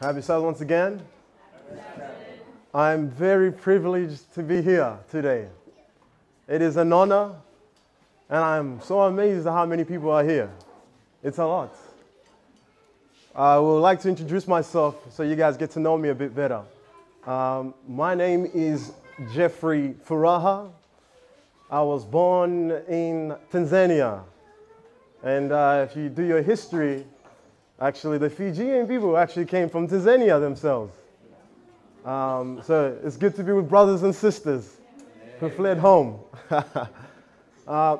Have yourselves once again. I'm very privileged to be here today. It is an honor, and I'm so amazed at how many people are here. It's a lot. I would like to introduce myself so you guys get to know me a bit better. My name is Geoffrey Furaha. I was born in Tanzania. And if you do your history, actually the Fijian people actually came from Tanzania themselves. So it's good to be with brothers and sisters who fled home.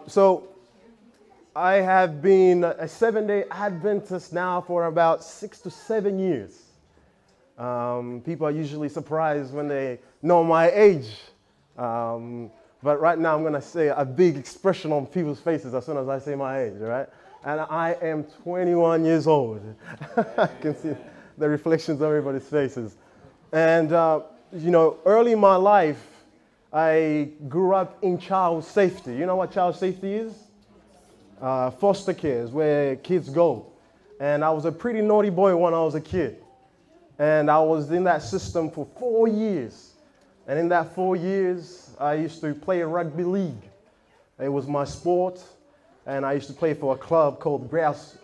So I have been a Seventh-day Adventist now for about 6 to 7 years. People are usually surprised when they know my age. But right now I'm going to say a big expression on people's faces as soon as I say my age, right? And I am 21 years old. I can see the reflections of everybody's faces. And, early in my life, I grew up in child safety. You know what child safety is? Foster care is where kids go. And I was a pretty naughty boy when I was a kid. And I was in that system for 4 years. And in that 4 years, I used to play a rugby league. It was my sport. And I used to play for a club called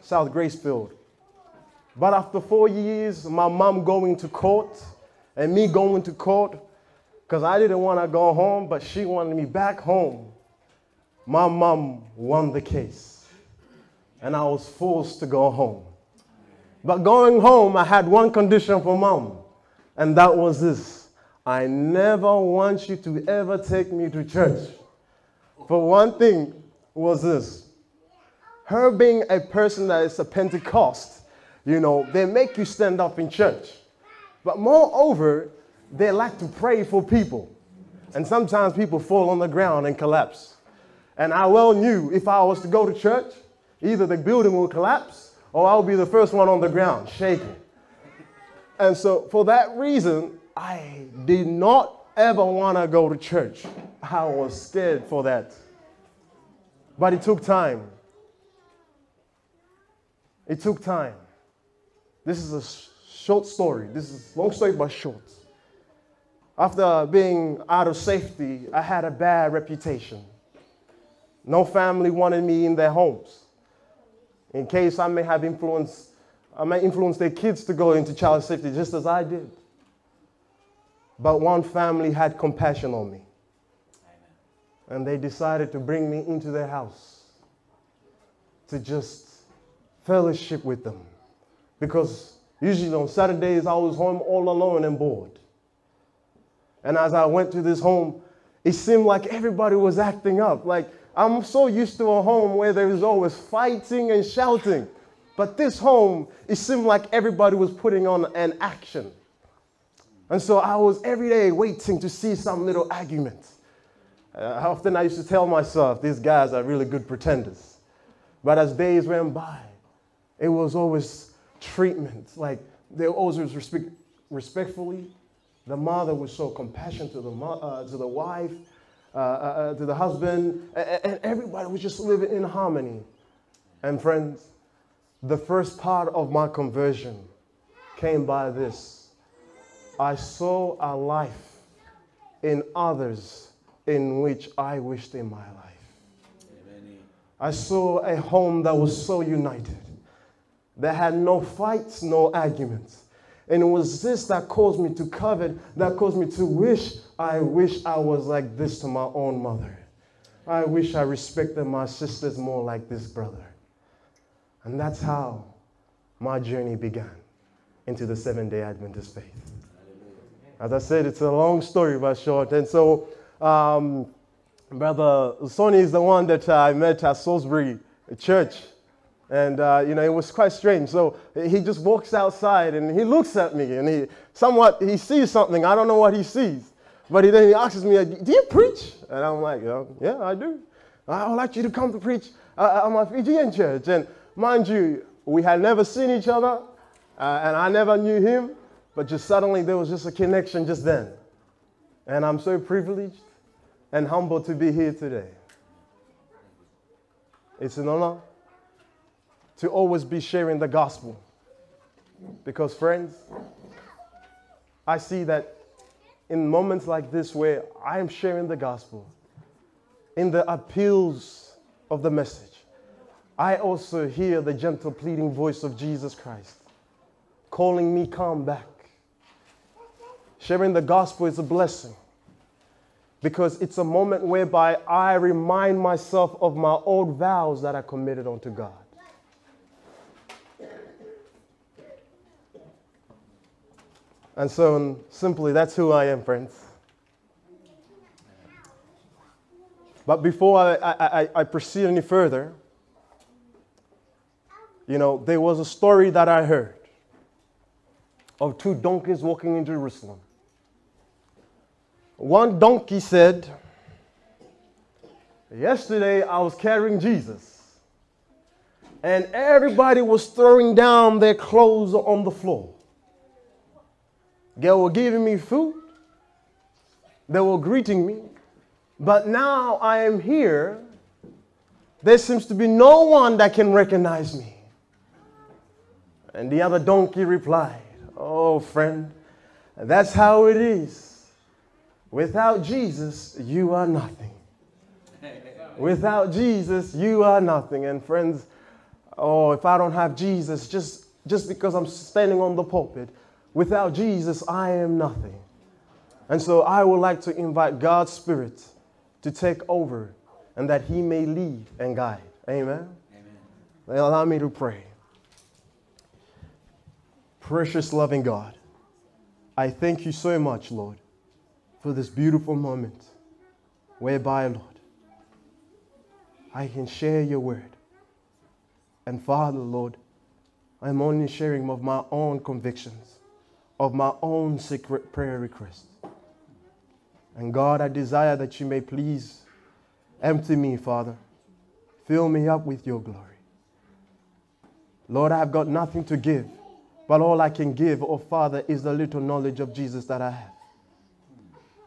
South Gracefield. But after 4 years, my mom going to court and me going to court, because I didn't want to go home, but she wanted me back home. My mom won the case, and I was forced to go home. But going home, I had one condition for mom, and that was this. I never want you to ever take me to church. For one thing was this. Her being a person that is a Pentecost, they make you stand up in church. But moreover, they like to pray for people. And sometimes people fall on the ground and collapse. And I well knew if I was to go to church, either the building will collapse or I'll be the first one on the ground, shaking. And so for that reason, I did not ever want to go to church. I was scared for that. But it took time. It took time. This is a short story. This is long story but short. After being out of safety, I had a bad reputation. No family wanted me in their homes. In case I may influence their kids to go into child safety just as I did. But one family had compassion on me. And they decided to bring me into their house to just fellowship with them. Because usually on Saturdays I was home all alone and bored. And as I went to this home, it seemed like everybody was acting up. Like, I'm so used to a home where there is always fighting and shouting. But this home, it seemed like everybody was putting on an action. And so I was every day waiting to see some little argument. Often I used to tell myself, these guys are really good pretenders. But as days went by, it was always treatment. Like, they always respectfully. The mother was so compassionate to the wife, to the husband, and everybody was just living in harmony. And friends, the first part of my conversion came by this. I saw a life in others in which I wished in my life. Amen. I saw a home that was so united. That had no fights, no arguments. And it was this that caused me to covet, that caused me to wish I was like this to my own mother. I wish I respected my sisters more like this brother. And that's how my journey began into the Seventh-day Adventist faith. As I said, it's a long story but short. And so, Brother Sonny is the one that I met at Salisbury Church. And, it was quite strange. So he just walks outside and he looks at me and he sees something. I don't know what he sees. But then he asks me, do you preach? And I'm like, yeah, I do. I would like you to come to preach at my Fijian church. And mind you, we had never seen each other and I never knew him. But just suddenly there was just a connection just then. And I'm so privileged and humbled to be here today. It's an honor to always be sharing the gospel. Because friends, I see that in moments like this where I am sharing the gospel, in the appeals of the message, I also hear the gentle pleading voice of Jesus Christ calling me, come back. Sharing the gospel is a blessing because it's a moment whereby I remind myself of my old vows that I committed unto God. And so simply, that's who I am, friends. But before I proceed any further, there was a story that I heard of two donkeys walking in Jerusalem. One donkey said, yesterday I was carrying Jesus, and everybody was throwing down their clothes on the floor. They were giving me food. They were greeting me. But now I am here. There seems to be no one that can recognize me. And the other donkey replied, oh, friend, that's how it is. Without Jesus, you are nothing. Without Jesus, you are nothing. And friends, if I don't have Jesus, just because I'm standing on the pulpit, without Jesus, I am nothing. And so I would like to invite God's Spirit to take over and that He may lead and guide. Amen? Amen. Allow me to pray. Precious, loving God, I thank you so much, Lord, for this beautiful moment whereby, Lord, I can share your word. And Father, Lord, I'm only sharing of my own convictions, of my own secret prayer requests. And God, I desire that you may please empty me, Father. Fill me up with your glory. Lord, I have got nothing to give, but all I can give, oh Father, is the little knowledge of Jesus that I have.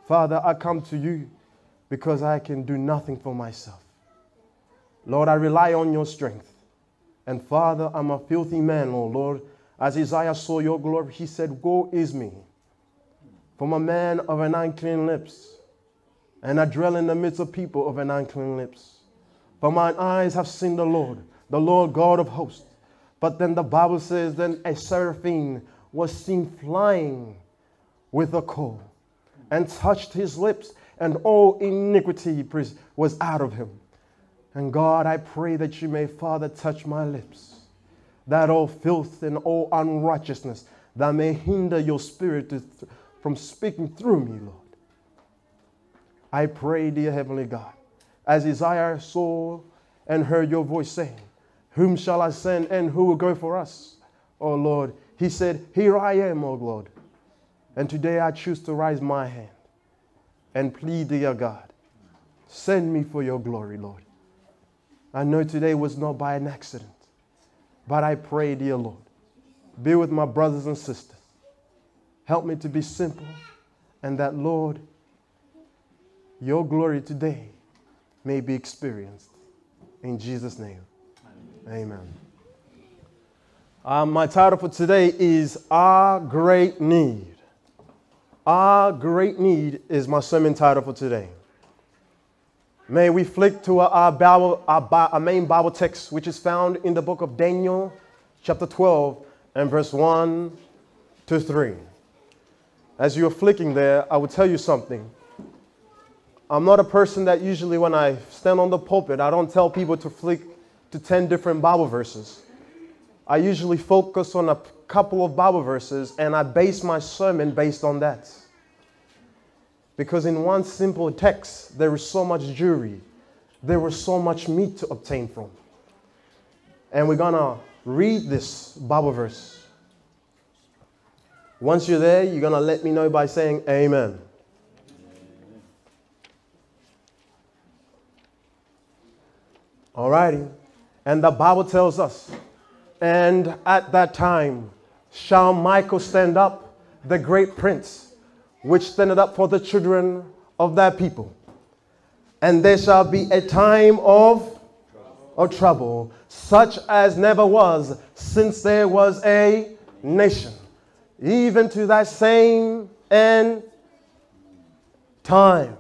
Father, I come to you because I can do nothing for myself. Lord, I rely on your strength. And Father, I'm a filthy man, oh Lord. As Isaiah saw your glory, he said, woe is me, from a man of an unclean lips, and I dwell in the midst of people of an unclean lips. For mine eyes have seen the Lord God of hosts. But then the Bible says, then a seraphim was seen flying with a coal, and touched his lips, and all iniquity was out of him. And God, I pray that you may, Father, touch my lips, that all filth and all unrighteousness that may hinder your spirit from speaking through me, Lord. I pray, dear Heavenly God, as Isaiah saw and heard your voice saying, whom shall I send and who will go for us? Oh Lord, he said, here I am, oh Lord. And today I choose to raise my hand and plead, dear God, send me for your glory, Lord. I know today was not by an accident, but I pray, dear Lord, be with my brothers and sisters. Help me to be simple, and that, Lord, your glory today may be experienced. In Jesus' name, amen. My title for today is Our Great Need. Our Great Need is my sermon title for today. May we flick to our main Bible text, which is found in the book of Daniel, chapter 12, and verse 1 to 3. As you're flicking there, I will tell you something. I'm not a person that usually when I stand on the pulpit, I don't tell people to flick to 10 different Bible verses. I usually focus on a couple of Bible verses, and I base my sermon based on that. Because in one simple text, there is so much jewelry. There was so much meat to obtain from. And we're going to read this Bible verse. Once you're there, you're going to let me know by saying amen. All righty. And the Bible tells us, and at that time shall Michael stand up, the great prince, which standeth up for the children of that people. And there shall be a time of trouble, such as never was since there was a nation, even to that same and time.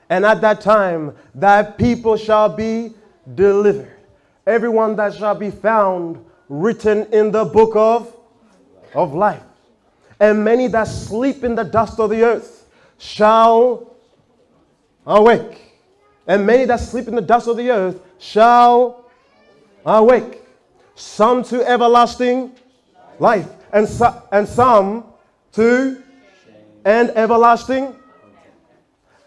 And at that time, thy people shall be delivered. Everyone that shall be found written in the book of life. And many that sleep in the dust of the earth shall awake. And many that sleep in the dust of the earth shall awake. Some to everlasting life, and some to and everlasting.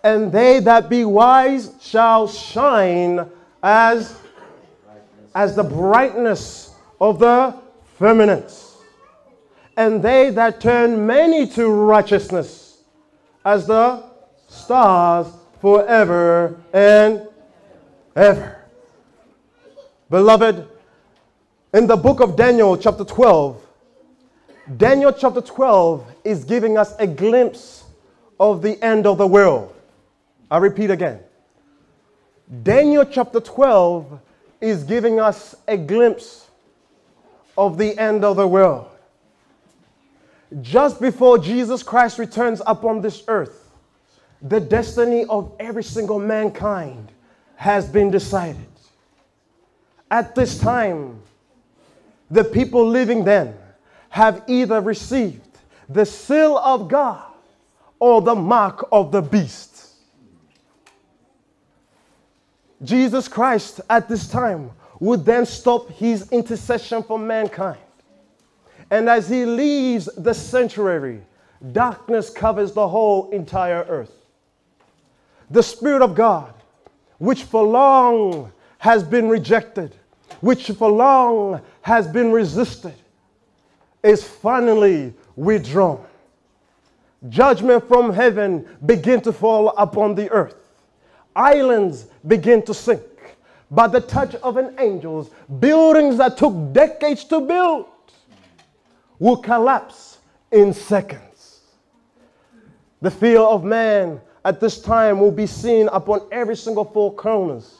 And they that be wise shall shine as the brightness of the firmament. And they that turn many to righteousness as the stars forever and ever. Beloved, in the book of Daniel chapter 12, Daniel chapter 12 is giving us a glimpse of the end of the world. I repeat again. Daniel chapter 12 is giving us a glimpse of the end of the world. Just before Jesus Christ returns upon this earth, the destiny of every single mankind has been decided. At this time, the people living then have either received the seal of God or the mark of the beast. Jesus Christ at this time would then stop his intercession for mankind. And as he leaves the sanctuary, darkness covers the whole entire earth. The Spirit of God, which for long has been rejected, which for long has been resisted, is finally withdrawn. Judgment from heaven begin to fall upon the earth. Islands begin to sink. By the touch of an angel, buildings that took decades to build will collapse in seconds. The fear of man at this time will be seen upon every single four corners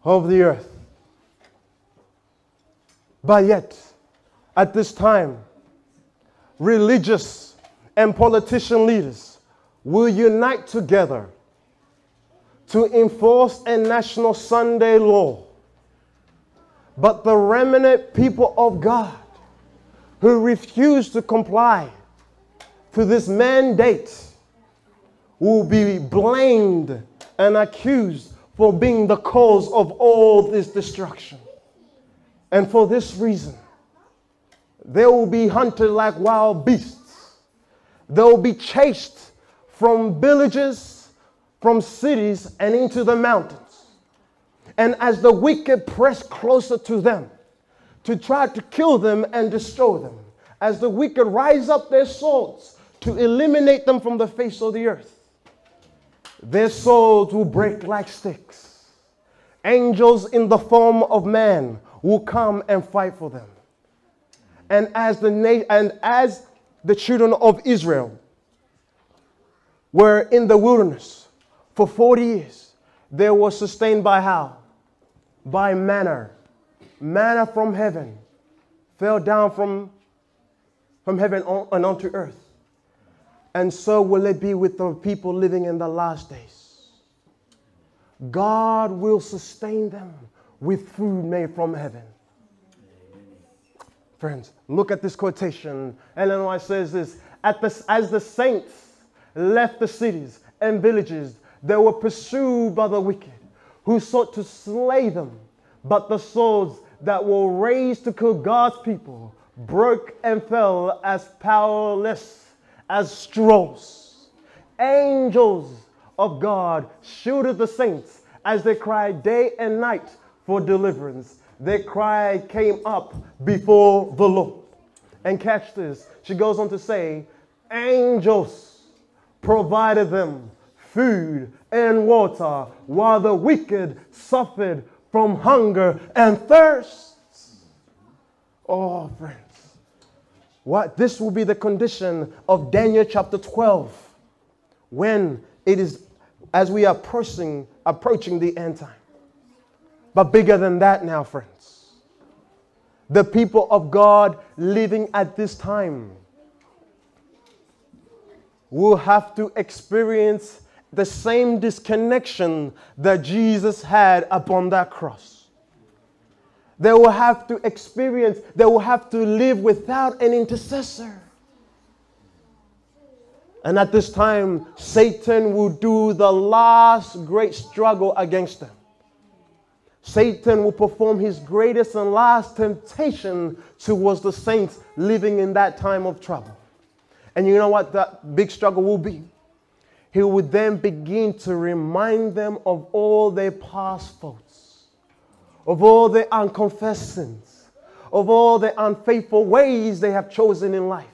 of the earth. But yet, at this time, religious and politician leaders will unite together to enforce a national Sunday law. But the remnant people of God who refuse to comply to this mandate will be blamed and accused for being the cause of all this destruction. And for this reason, they will be hunted like wild beasts. They will be chased from villages, from cities, and into the mountains. And as the wicked press closer to them to try to kill them and destroy them, as the wicked rise up their swords to eliminate them from the face of the earth, their swords will break like sticks. Angels in the form of man will come and fight for them. And as the children of Israel were in the wilderness for 40 years, they were sustained by how? By manna. Manna from heaven fell down from heaven and onto earth. And so will it be with the people living in the last days. God will sustain them with food made from heaven. Friends, look at this quotation. Ellen White says this: as the saints left the cities and villages, they were pursued by the wicked, who sought to slay them. But the swords that were raised to kill God's people broke and fell as powerless as straws. Angels of God shielded the saints as they cried day and night for deliverance. Their cry came up before the Lord. And catch this, she goes on to say, angels provided them food and water while the wicked suffered from hunger and thirst. Oh, friends, this will be the condition of Daniel chapter 12 when it is, as we are approaching the end time. But bigger than that now, friends, the people of God living at this time will have to experience the same disconnection that Jesus had upon that cross. They will have to experience, they will have to live without an intercessor. And at this time, Satan will do the last great struggle against them. Satan will perform his greatest and last temptation towards the saints living in that time of trouble. And you know what that big struggle will be? He would then begin to remind them of all their past faults, of all their unconfessed sins, of all the unfaithful ways they have chosen in life.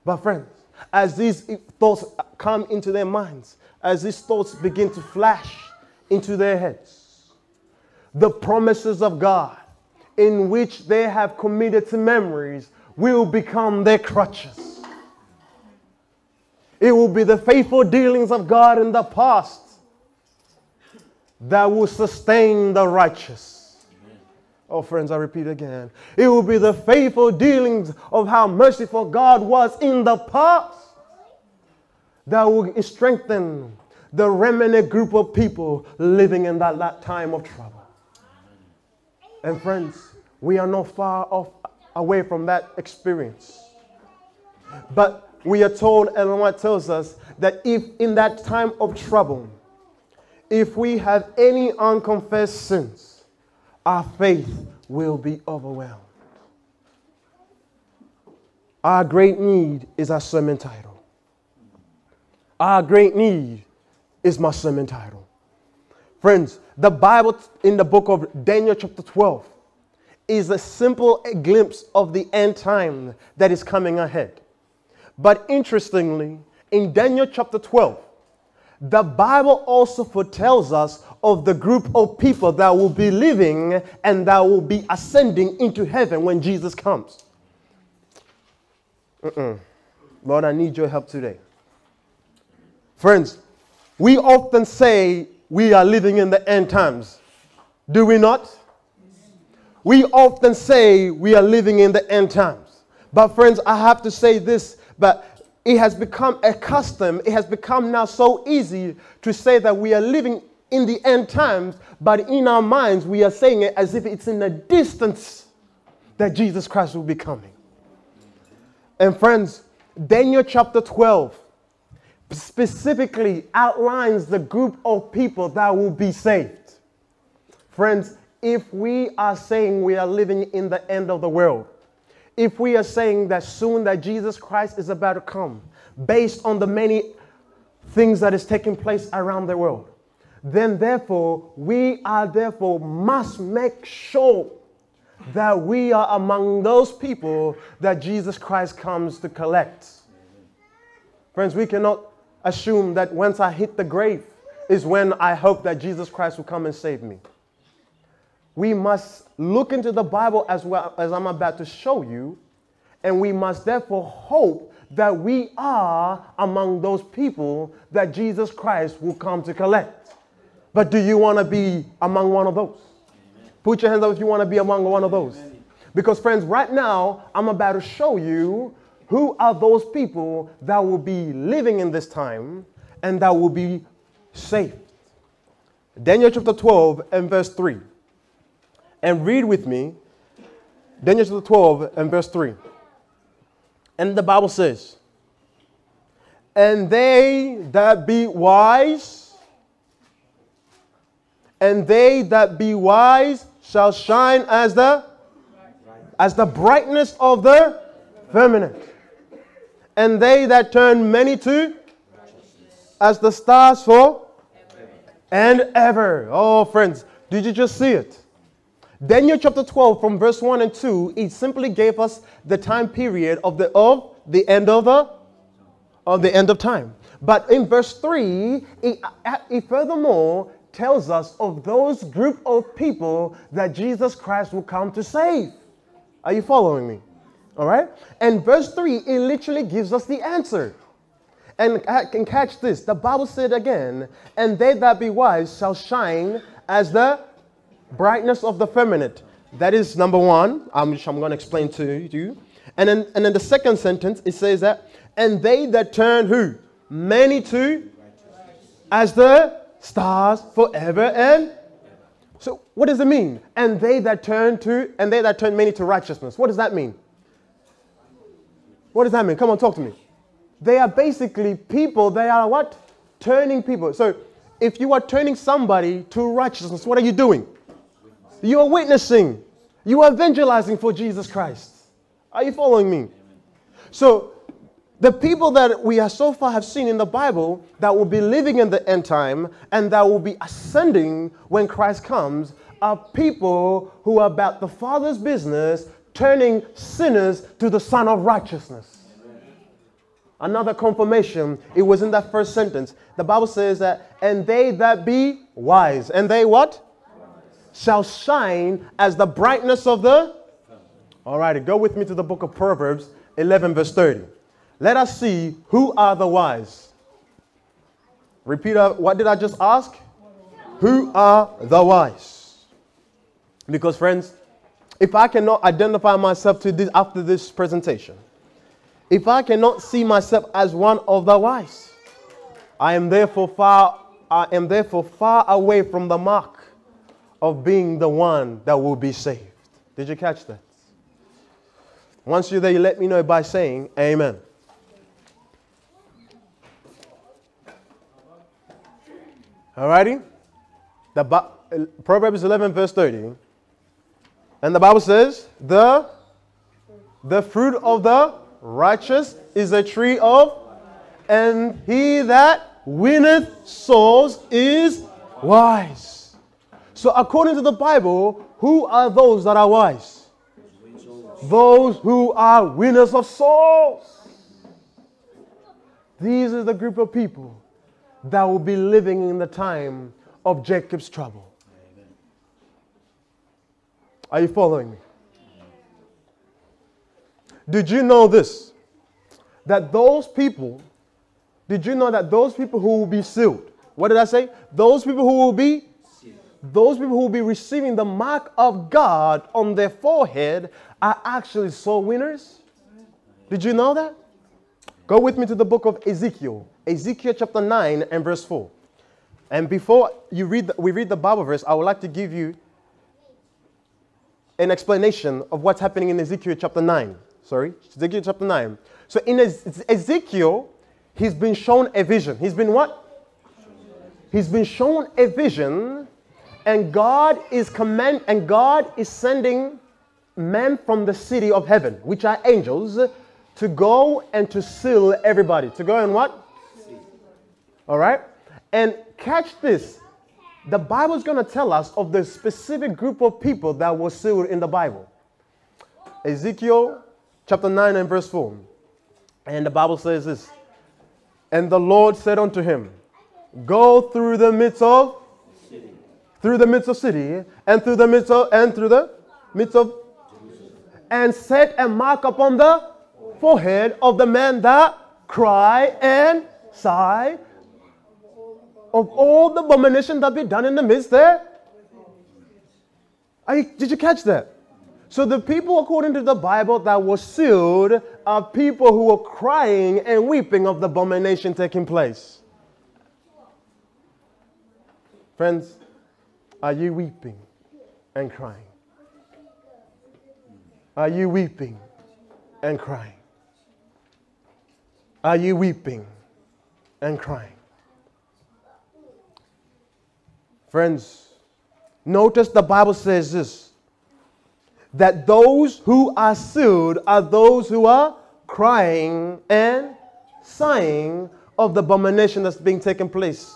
But friends, as these thoughts come into their minds, as these thoughts begin to flash into their heads, the promises of God in which they have committed to memories will become their crutches. It will be the faithful dealings of God in the past that will sustain the righteous. Oh, friends, I repeat again. It will be the faithful dealings of how merciful God was in the past that will strengthen the remnant group of people living in that time of trouble. And friends, we are not far off away from that experience. But we are told, and what tells us, that if in that time of trouble, if we have any unconfessed sins, our faith will be overwhelmed. Our great need is our sermon title. Our great need is my sermon title. Friends, the Bible in the book of Daniel chapter 12 is a simple glimpse of the end time that is coming ahead. But interestingly, in Daniel chapter 12, the Bible also foretells us of the group of people that will be living and that will be ascending into heaven when Jesus comes. Lord, I need your help today. Friends, we often say we are living in the end times. Do we not? We often say we are living in the end times. But friends, I have to say this, but it has become a custom. It has become now so easy to say that we are living in the end times, but in our minds we are saying it as if it's in the distance that Jesus Christ will be coming. And friends, Daniel chapter 12 specifically outlines the group of people that will be saved. Friends, if we are saying we are living in the end of the world, if we are saying that soon that Jesus Christ is about to come, based on the many things that is taking place around the world, then therefore we must make sure that we are among those people that Jesus Christ comes to collect. Friends, we cannot assume that once I hit the grave is when I hope that Jesus Christ will come and save me. We must look into the Bible as well as I'm about to show you, and we must therefore hope that we are among those people that Jesus Christ will come to collect. But do you want to be among one of those? Amen. Put your hands up if you want to be among one of those. Amen. Because friends, right now, I'm about to show you who are those people that will be living in this time and that will be saved. Daniel chapter 12 and verse 3. And read with me, Daniel chapter 12 and verse 3. And the Bible says, and they that be wise, shall shine as the brightness of the firmament. And they that turn many to as the stars for and ever. Oh, friends, did you just see it? Daniel chapter 12 from verse 1 and 2, it simply gave us the time period of the end of time. But in verse 3, it furthermore tells us of those group of people that Jesus Christ will come to save. Are you following me? All right? And verse 3, it literally gives us the answer. And I can catch this. The Bible said again, and they that be wise shall shine as the brightness of the firmament. That is number one, which I'm going to explain to you. And then the second sentence, it says that, And they that turn who? Many to as the stars forever and. So what does it mean? And they that turn many to righteousness. What does that mean? What does that mean? Come on, talk to me. They are basically people, they are what? Turning people. So if you are turning somebody to righteousness, what are you doing? You are witnessing. You are evangelizing for Jesus Christ. Are you following me? So the people that we so far have seen in the Bible that will be living in the end time and that will be ascending when Christ comes are people who are about the Father's business, turning sinners to the Son of Righteousness. Another confirmation, it was in that first sentence. The Bible says that, and they that be wise, and they what? Shall shine as the brightness of the. All right, go with me to the book of Proverbs 11 verse 30. Let us see who are the wise. Repeat, what did I just ask? Who are the wise? Because friends, if I cannot identify myself to this after this presentation, if I cannot see myself as one of the wise, I am therefore far away from the mark of being the one that will be saved. Did you catch that? Once you're there, you let me know by saying amen. Alrighty? Proverbs 11 verse 30. And the Bible says, the fruit of the righteous is a tree of, and he that winneth souls is wise. So according to the Bible, who are those that are wise? Those who are winners of souls. These are the group of people that will be living in the time of Jacob's trouble. Are you following me? Did you know this? That those people, did you know that those people who will be sealed, what did I say? Those people who will be sealed. Those people who will be receiving the mark of God on their forehead are actually soul winners. Did you know that? Go with me to the book of Ezekiel. Ezekiel chapter 9 and verse 4. And before we read the Bible verse, I would like to give you an explanation of what's happening in Ezekiel chapter 9. Ezekiel chapter 9. So in Ezekiel, he's been shown a vision. He's been what? He's been shown a vision, and God is sending men from the city of heaven, which are angels, to go and to seal everybody. To go and what? All right? And catch this. The Bible is going to tell us of the specific group of people that were sealed in the Bible. Ezekiel chapter 9 and verse 4. And the Bible says this. And the Lord said unto him, go through the midst of city, and through the midst of and set a mark upon the forehead of the man that cry and sigh of all the abomination that be done in the midst there. Did you catch that? So the people, according to the Bible, that were sealed are people who were crying and weeping of the abomination taking place. Friends, are you weeping and crying? Are you weeping and crying? Are you weeping and crying? Friends, notice the Bible says this, that those who are sealed are those who are crying and sighing of the abomination that's being taken place.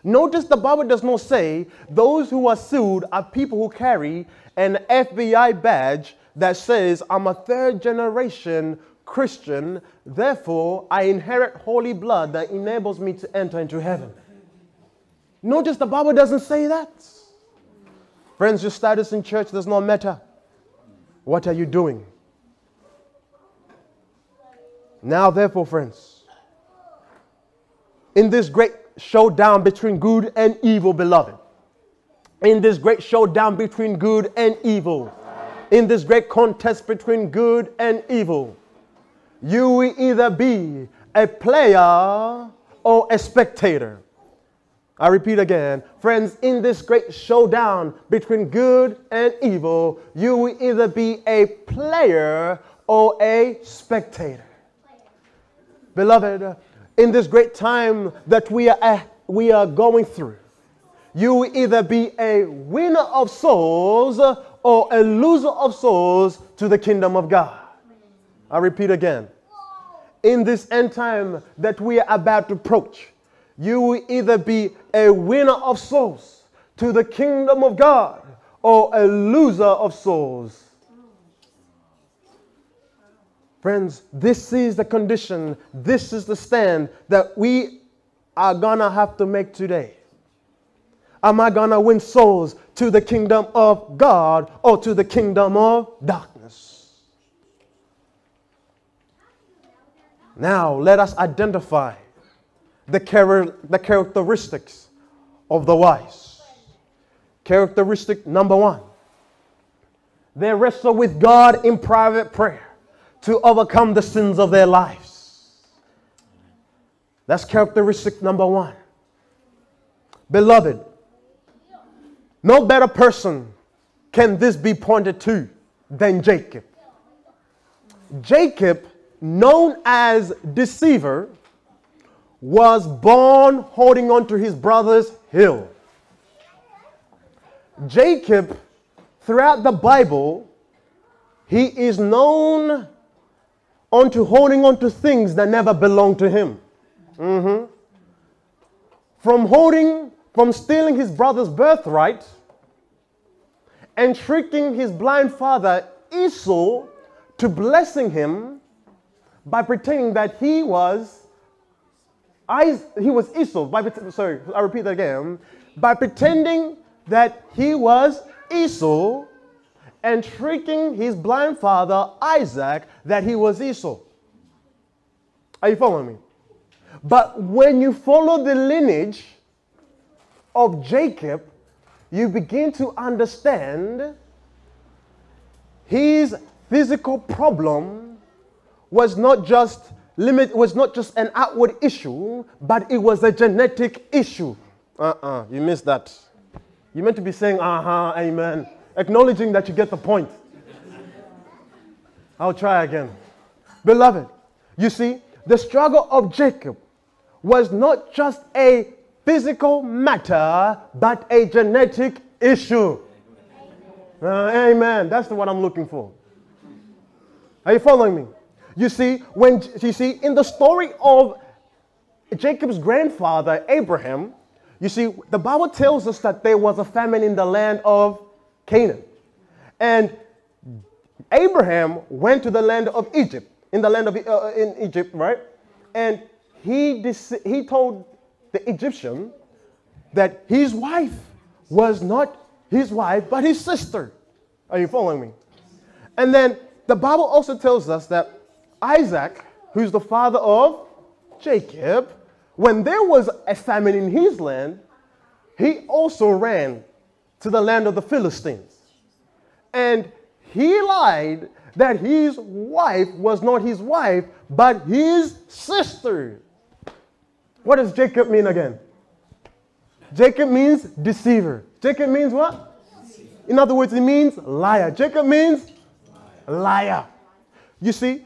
Notice the Bible does not say those who are sealed are people who carry an FBI badge that says, I'm a third generation Christian, therefore I inherit holy blood that enables me to enter into heaven. Notice the Bible doesn't say that. Friends, your status in church does not matter. What are you doing? Now, therefore, friends, in this great showdown between good and evil, beloved, in this great showdown between good and evil, in this great contest between good and evil, You will either be a player or a spectator. I repeat again, friends, in this great showdown between good and evil, you will either be a player or a spectator. Beloved, in this great time that we are going through, you will either be a winner of souls or a loser of souls to the kingdom of God. I repeat again, in this end time that we are about to approach, you will either be a winner of souls to the kingdom of God or a loser of souls. Friends, this is the condition, this is the stand that we are going to have to make today. Am I going to win souls to the kingdom of God or to the kingdom of darkness? Now, let us identify the characteristics of the wise. Characteristic number 1. They wrestle with God in private prayer to overcome the sins of their lives. That's characteristic number 1. Beloved, no better person can this be pointed to than Jacob. Jacob, known as deceiver, was born holding on to his brother's heel. Jacob, throughout the Bible, he is known onto holding on to things that never belonged to him. From stealing his brother's birthright and tricking his blind father Esau to blessing him by pretending that he was Esau. I repeat that again. By pretending that he was Esau and tricking his blind father Isaac that he was Esau. Are you following me? But when you follow the lineage of Jacob, you begin to understand his physical problem was not just an outward issue, but it was a genetic issue. You missed that. You meant to be saying, amen, acknowledging that you get the point. I'll try again. Beloved, you see, the struggle of Jacob was not just a physical matter, but a genetic issue. Amen. That's what I'm looking for. Are you following me? You see, in the story of Jacob's grandfather, Abraham, you see, the Bible tells us that there was a famine in the land of Canaan. And Abraham went to the land of Egypt, in Egypt, right? And he told the Egyptian that his wife was not his wife, but his sister. Are you following me? And then the Bible also tells us that Isaac, who's the father of Jacob, when there was a famine in his land, he also ran to the land of the Philistines. And he lied that his wife was not his wife, but his sister. What does Jacob mean again? Jacob means deceiver. Jacob means what? In other words, it means liar. Jacob means liar. You see,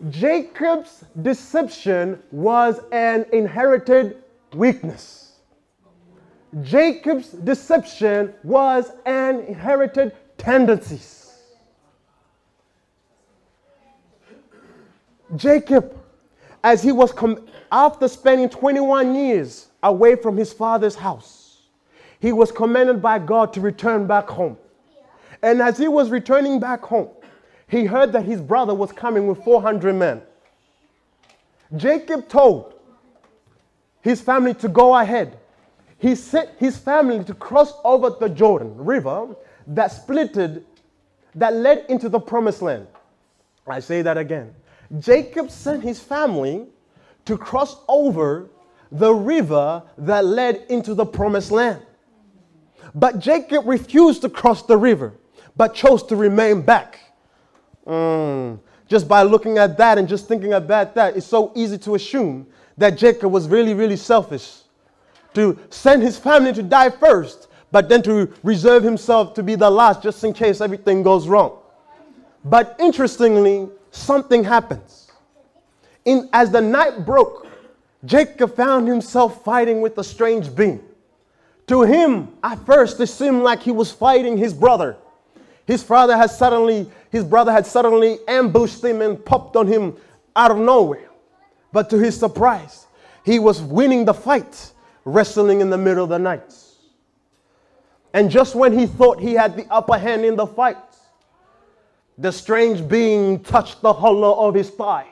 Jacob's deception was an inherited weakness. Jacob's deception was an inherited tendency. Jacob, as he was after spending 21 years away from his father's house, he was commanded by God to return back home. And as he was returning back home, he heard that his brother was coming with 400 men. Jacob told his family to go ahead. He sent his family to cross over the Jordan River that led into the promised land. I say that again. Jacob sent his family to cross over the river that led into the promised land. But Jacob refused to cross the river, but chose to remain back. just by looking at that and just thinking about that, it's so easy to assume that Jacob was really, really selfish. To send his family to die first, but then to reserve himself to be the last just in case everything goes wrong. But interestingly, something happens. As the night broke, Jacob found himself fighting with a strange being. To him, at first, it seemed like he was fighting his brother. His brother had suddenly ambushed him and popped on him out of nowhere. But to his surprise, he was winning the fight, wrestling in the middle of the night. And just when he thought he had the upper hand in the fight, the strange being touched the hollow of his thigh,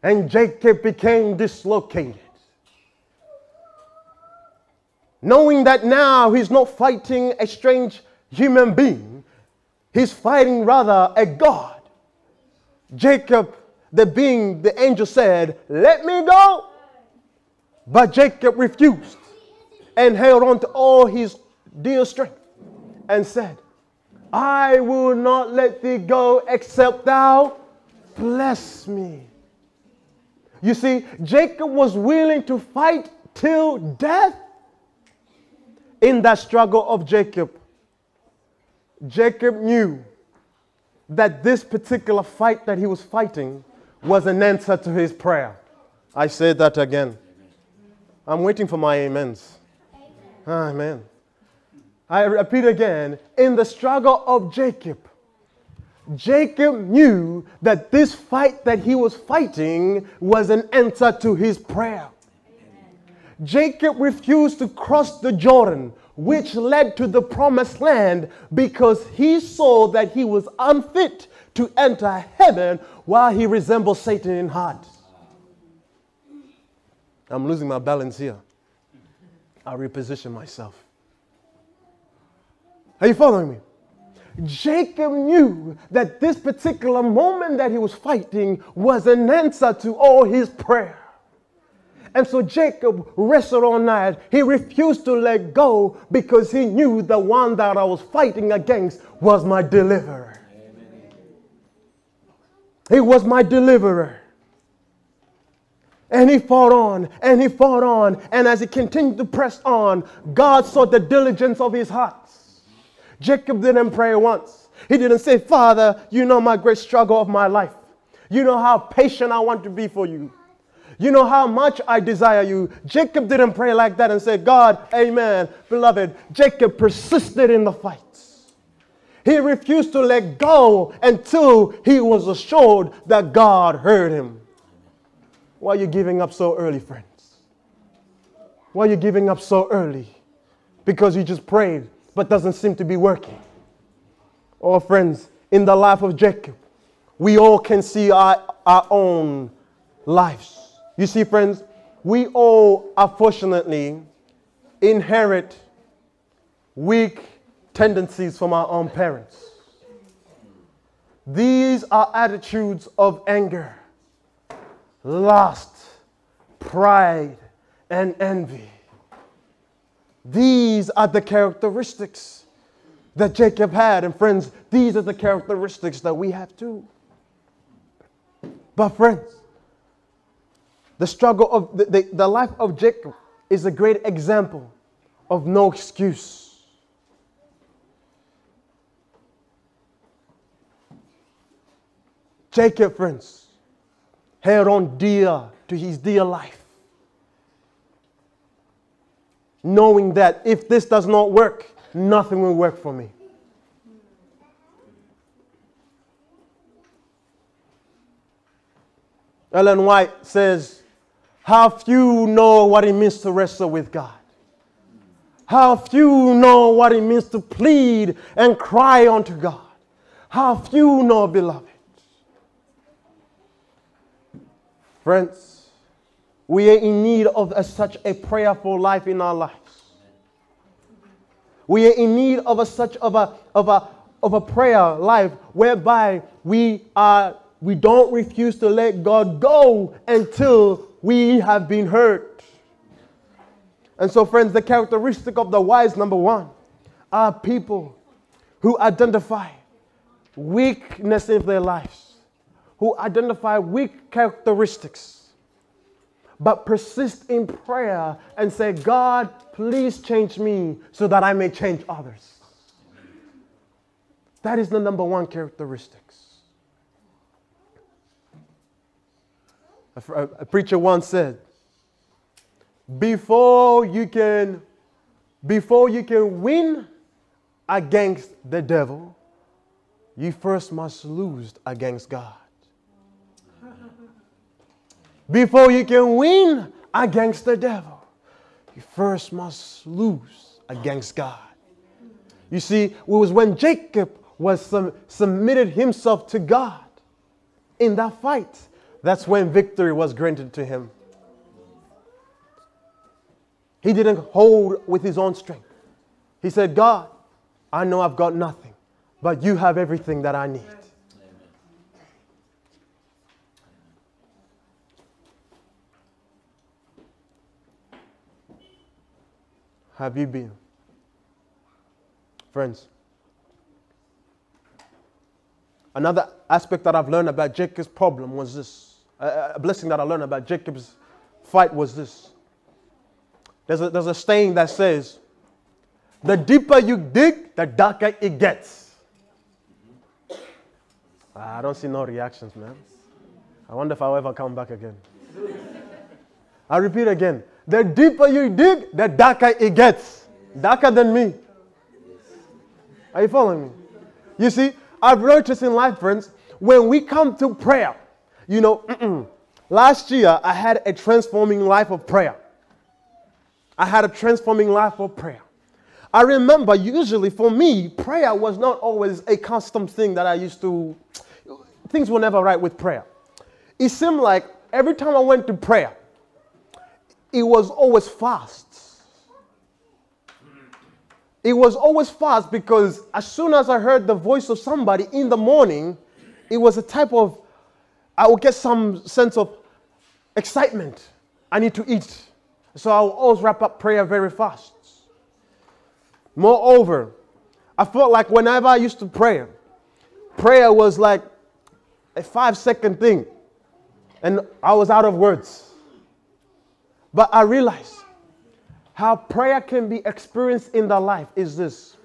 and Jacob became dislocated. Knowing that now he's not fighting a strange human being, he's fighting rather a God. Jacob, the angel said, "Let me go." But Jacob refused and held on to all his dear strength and said, "I will not let thee go except thou bless me." You see, Jacob was willing to fight till death. In that struggle of Jacob, Jacob knew that this particular fight that he was fighting was an answer to his prayer. I said that again. I'm waiting for my amens. Amen. I repeat again. In the struggle of Jacob, Jacob knew that this fight that he was fighting was an answer to his prayer. Jacob refused to cross the Jordan, which led to the promised land, because he saw that he was unfit to enter heaven while he resembled Satan in heart. I'm losing my balance here. I'll reposition myself. Are you following me? Jacob knew that this particular moment that he was fighting was an answer to all his prayer. And so Jacob wrestled all night. He refused to let go because he knew the one that I was fighting against was my deliverer. Amen. He was my deliverer. And he fought on, and he fought on. And as he continued to press on, God saw the diligence of his heart. Jacob didn't pray once. He didn't say, "Father, you know my great struggle of my life. You know how patient I want to be for you. You know how much I desire you." Jacob didn't pray like that and say, "God, amen." Beloved, Jacob persisted in the fight. He refused to let go until he was assured that God heard him. Why are you giving up so early, friends? Why are you giving up so early? Because you just prayed, but doesn't seem to be working. Oh, friends, in the life of Jacob, we all can see our own lives. You see, friends, we all, unfortunately, inherit weak tendencies from our own parents. These are attitudes of anger, lust, pride, and envy. These are the characteristics that Jacob had. And friends, these are the characteristics that we have too. But friends, the struggle of the life of Jacob is a great example of no excuse. Jacob, friends, held on dear to his dear life, knowing that if this does not work, nothing will work for me. Ellen White says, "How few know what it means to wrestle with God. How few know what it means to plead and cry unto God. How few know, beloved." Friends, we are in need of such a prayerful life in our lives. We are in need of such a prayer life whereby we don't refuse to let God go until we have been hurt. And so, friends, the characteristic of the wise, number one, are people who identify weakness in their lives, who identify weak characteristics, but persist in prayer and say, God, please change me so that I may change others. That is the number one characteristics. A preacher once said, before you can win against the devil, you first must lose against God. Before you can win against the devil, you first must lose against God. You see, it was when Jacob submitted himself to God in that fight, that's when victory was granted to him. He didn't hold with his own strength. He said, God, I know I've got nothing, but you have everything that I need. Have you been? Friends, another aspect that I've learned about Jacob's problem was this. A blessing that I learned about Jacob's fight was this. There's a saying that says, the deeper you dig, the darker it gets. I don't see no reactions, man. I wonder if I'll ever come back again. I'll repeat again. The deeper you dig, the darker it gets. Darker than me. Are you following me? You see, I've noticed in life, friends, when we come to prayer, you know, last year I had a transforming life of prayer. I had a transforming life of prayer. I remember usually for me, prayer was not always a custom thing that I used to, things were never right with prayer. It seemed like every time I went to prayer, it was always fast. It was always fast because as soon as I heard the voice of somebody in the morning, it was a type of, I would get some sense of excitement. I need to eat. So I would always wrap up prayer very fast. Moreover, I felt like whenever I used to pray, prayer was like a 5-second thing. And I was out of words. But I realized how prayer can be experienced in the life is this.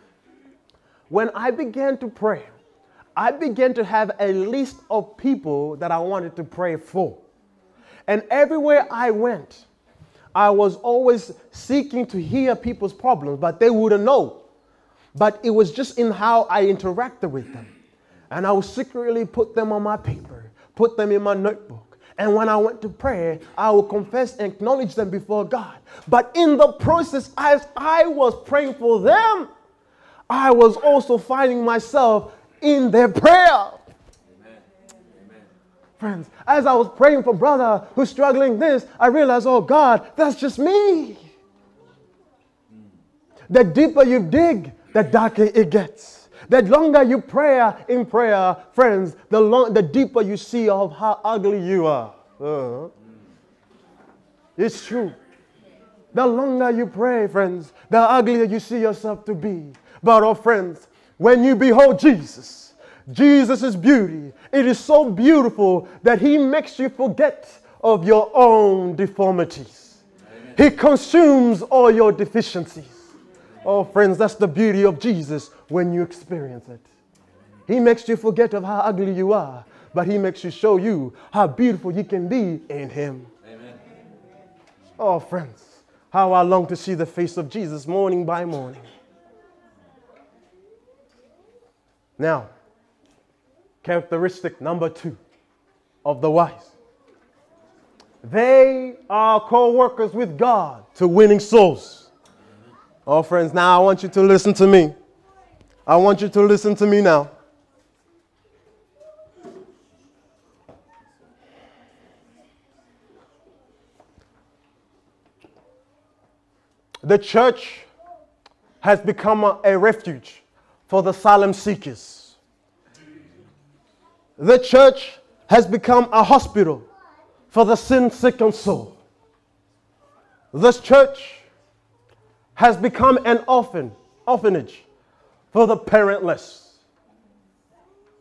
When I began to pray, I began to have a list of people that I wanted to pray for. And everywhere I went, I was always seeking to hear people's problems, but they wouldn't know. But it was just in how I interacted with them. And I would secretly put them on my paper, put them in my notebook. And when I went to pray, I would confess and acknowledge them before God. But in the process, as I was praying for them, I was also finding myself in their prayer. Amen. Amen. Friends, as I was praying for brother who's struggling this, I realized, oh God, that's just me. The deeper you dig, the darker it gets. The longer you pray in prayer, friends, the deeper you see of how ugly you are. It's true. The longer you pray, friends, the uglier you see yourself to be. But, oh friends, when you behold Jesus, Jesus' beauty, it is so beautiful that he makes you forget of your own deformities. Amen. He consumes all your deficiencies. Oh, friends, that's the beauty of Jesus when you experience it. He makes you forget of how ugly you are, but he makes you show you how beautiful you can be in him. Amen. Oh, friends, how I long to see the face of Jesus morning by morning. Now, characteristic number 2 of the wise. They are co-workers with God to winning souls. Oh, friends, now I want you to listen to me. I want you to listen to me now. The church has become a refuge for the asylum seekers. The church has become a hospital for the sin-sick soul. This church has become an orphanage for the parentless.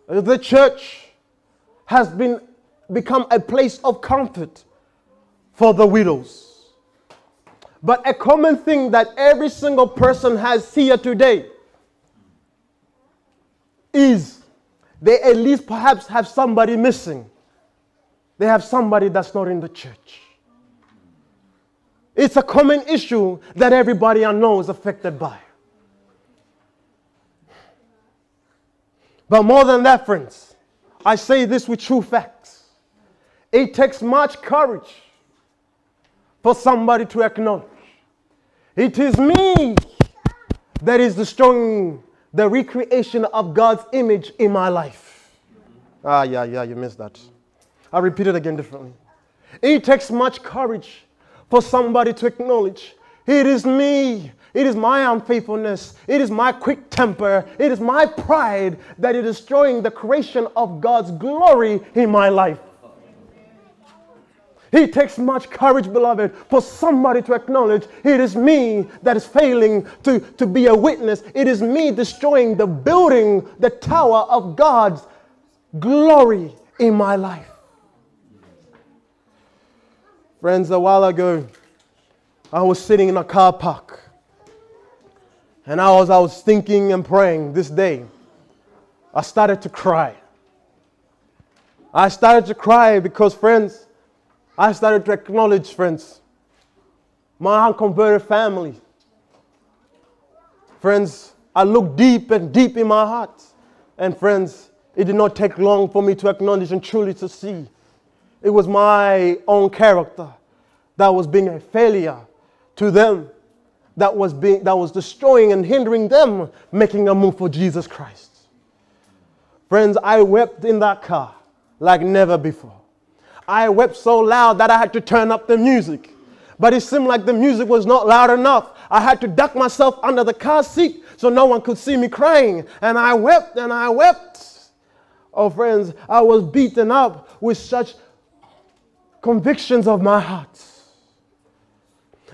The church has become a place of comfort for the widows. But a common thing that every single person has here today is they at least perhaps have somebody missing. They have somebody that's not in the church. It's a common issue that everybody I know is affected by. But more than that, friends, I say this with true facts. It takes much courage for somebody to acknowledge, it is me that is destroying the recreation of God's image in my life. You missed that. I'll repeat it again differently. It takes much courage for somebody to acknowledge, it is me. It is my unfaithfulness. It is my quick temper. It is my pride that is destroying the creation of God's glory in my life. It takes much courage, beloved, for somebody to acknowledge it is me that is failing to be a witness. It is me destroying the building, the tower of God's glory in my life. Friends, a while ago, I was sitting in a car park. And I was thinking and praying this day. I started to cry. I started to cry because, friends, I started to acknowledge, friends, my unconverted family. Friends, I looked deep and deep in my heart. And friends, it did not take long for me to acknowledge and truly to see. It was my own character that was being a failure to them, that was destroying and hindering them making a move for Jesus Christ. Friends, I wept in that car like never before. I wept so loud that I had to turn up the music. But it seemed like the music was not loud enough. I had to duck myself under the car seat so no one could see me crying. And I wept and I wept. Oh, friends, I was beaten up with such convictions of my heart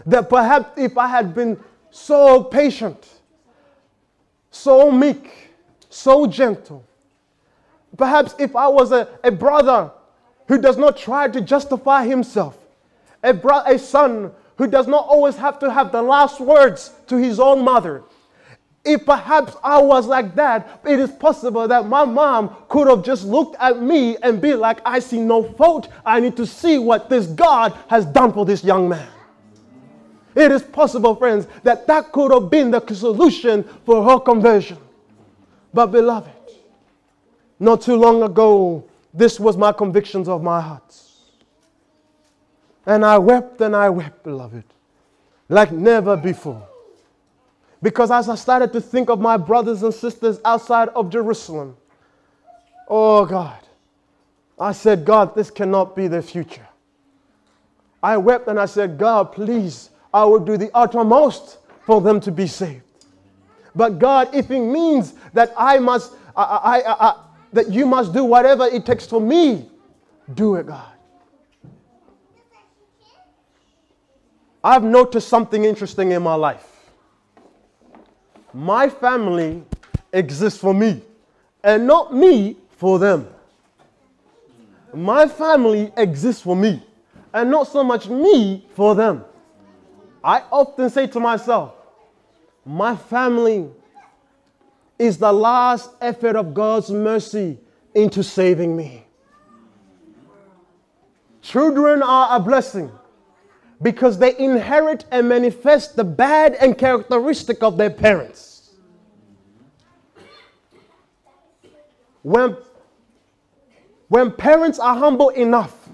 that perhaps if I had been so patient, so meek, so gentle, perhaps if I was a brother who does not try to justify himself, a son who does not always have to have the last words to his own mother, if perhaps I was like that, it is possible that my mom could have just looked at me and be like, I see no fault. I need to see what this God has done for this young man. It is possible, friends, that could have been the solution for her conversion. But beloved, not too long ago, this was my convictions of my heart. And I wept, beloved, like never before. Because as I started to think of my brothers and sisters outside of Jerusalem, oh God, I said, God, this cannot be the future. I wept and I said, God, please, I will do the uttermost for them to be saved. But God, if it means that that you must do whatever it takes for me, do it, God. I've noticed something interesting in my life. My family exists for me, and not me for them. My family exists for me, and not so much me for them. I often say to myself, my family is the last effort of God's mercy into saving me. Children are a blessing because they inherit and manifest the bad and characteristic of their parents. When parents are humble enough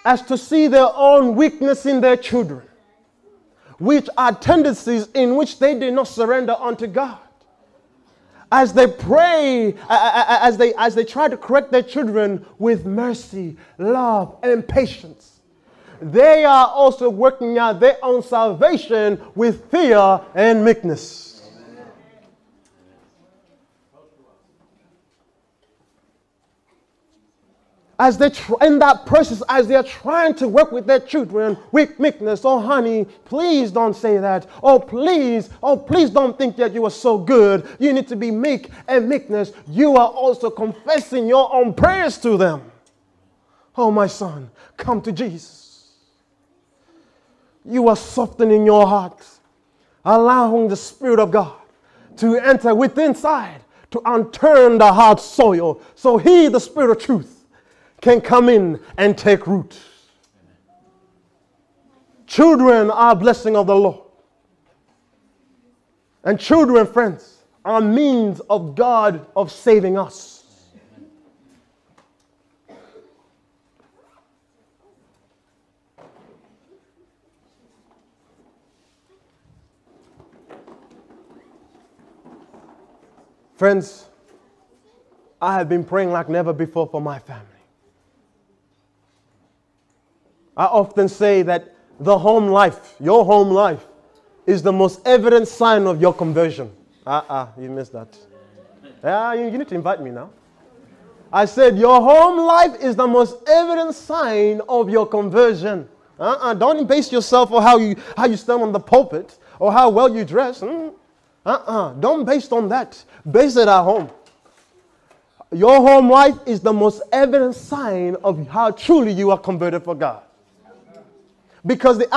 as to see their own weakness in their children, which are tendencies in which they did not surrender unto God, as they pray, as they try to correct their children with mercy, love, and patience, they are also working out their own salvation with fear and meekness. As they in that process, as they are trying to work with their children with meekness, oh honey, please don't say that. Oh please don't think that you are so good. You need to be meek and meekness. You are also confessing your own prayers to them. Oh, my son, come to Jesus. You are softening your heart, allowing the Spirit of God to enter within inside, to unturn the hard soil, so He, the Spirit of truth, can come in and take root. Children are a blessing of the Lord. And children, friends, are means of God of saving us. Friends, I have been praying like never before for my family. I often say that the home life, your home life, is the most evident sign of your conversion. You missed that. You need to invite me now. I said your home life is the most evident sign of your conversion. Don't base yourself on how you stand on the pulpit or how well you dress. Don't base on that. Base it at home. Your home life is the most evident sign of how truly you are converted for God. Because the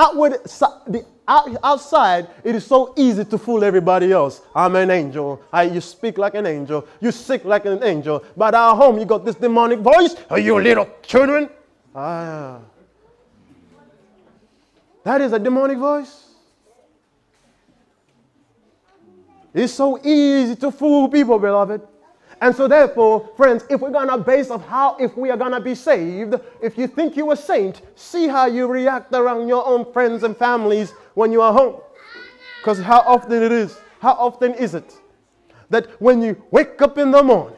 outside, it is so easy to fool everybody else. I'm an angel. You speak like an angel. You sing like an angel. But at home, you got this demonic voice. Are you little children? That is a demonic voice. It's so easy to fool people, beloved. And so therefore, friends, if we're going to base of if we are going to be saved, if you think you're a saint, see how you react around your own friends and families when you are home. Because how often is it that when you wake up in the morning,